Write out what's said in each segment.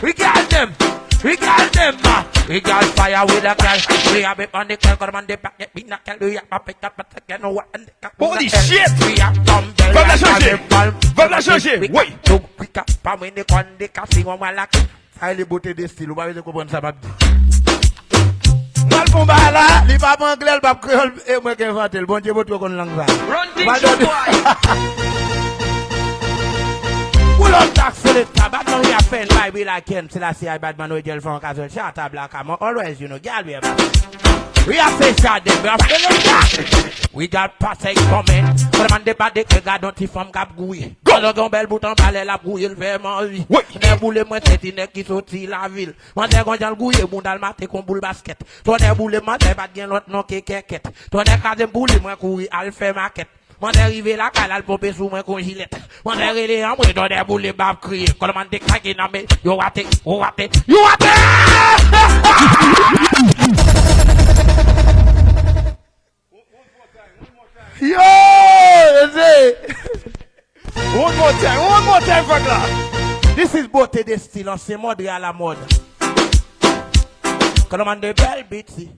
We got them. We got them. We got fire with a girl. We have it on the girl. Come on the back. We not can do ya. Pick up. You know what? Holy shit. We have dumbbell. Va me la changer. Va me la changer. Oui. Donc, we got pas when they con the casting on my lack. Highly beauty de style. Vous voyez comment ça va. Mal pour là, les papas anglais, le pape créole, et moi qui ai inventé le bon Dieu, votre qu'on langue ça. Run things up, boy. Pull up tax for the tab. I know you are pen by be like him. Till I see I bad man with gel from casual. Shut up, black. I'm always, you know, girl, we have. We are say shot them. We are feeling that. We got passage coming. Pour demander pas de que gars dont il femme cap gouiller. Quand le grand bel bouton balai la gouiller, le fait manger. Oui. Ne boule moi tête ne qui sorti la ville. Moi des gonjal gouiller, bon dans le matin qu'on boule basket. Toi des boule moi des pas bien l'autre non qui quéquette. Toi des cas boule moi courir al fait maquette. Moi d'arriver là qu'à la pomper sous moi con gilet. Moi d'arriver en moi dans des boules bab crier. Quand man te craquer dans mes yo raté, yo raté, yo raté. Yo, One more time, Fagla. this is beauté de style, c'est mode à la mode. Quand on de belles bitsy,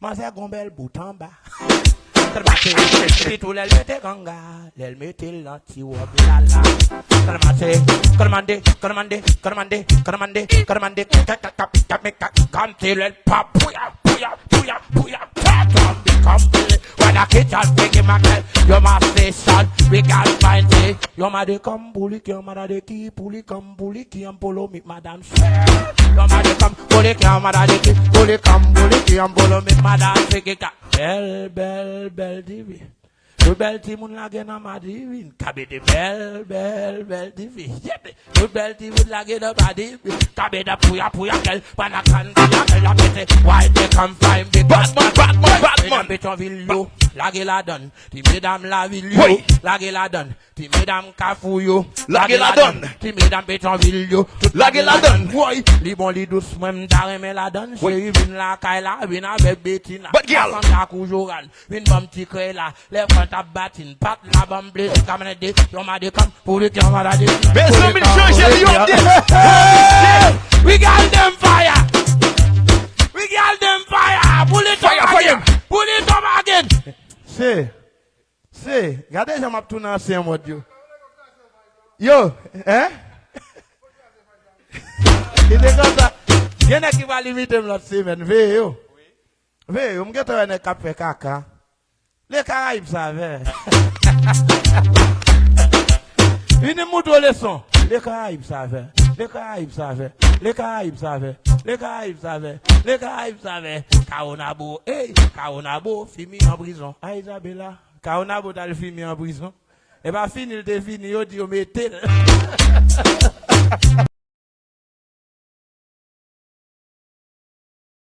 moi c'est un bel bout en bas. Si tout l'elle mette ganga, l'elle mette l'anti ou blala. Commandé, come till el pop, puya. When I catch and take him again, you must say son, we can't find it. Your mother come bully, your mother de ki, bully come bully, ki and polo me madam share. Your mother come bully, your mother de ki, bully come bully, ki and polo me madam shake. Bell, divi. Le bel timoun la gen a ma divine. Kabe de bel divi. Le bel timoun la gen a ma divine. Kabe de puya kel. Panakan de la pete. Why they come find the Batman. Pétionville yo. La gen la donne. Ti mesdames la ville yo. La gen la donne. Ti mesdames Kafou yo. La gen la donne. Ti mesdames Pétionville yo. La gen la donne. Woy. Li bon li douce même d'arrêt mais la donne. Chéri vin la kaila. Vin avec Bettina. But girl. Santa Koujoran. Vin bam ti kre la. Les front à battin. Pat la bam blé. Kamene de. Yon ma de kam. Pour le kamera de. Mes amis, changer you up there. We got them fire. We got them fire. Pull it up again. Pull it up again. C'est. Regardez, j'aime tout dans ce mode. Yo, hein? Il est comme ça. Il y en a qui va limiter l'autre semaine. Veille, yo. Veille, on me get un café caca. Les Caraïbes, ça va. Une moto leçon. Les Caraïbes, ça va. Les Caraïbes, ça va. Les Caraïbes, ça va. Les Caraïbes, ça va. Les Caraïbes, ça va. Kaonabo, hey, Kaonabo, fini en prison. Ah, Isabella, Kaonabo, t'as le film en prison. Et bah, fini, il te fini, il dit, on met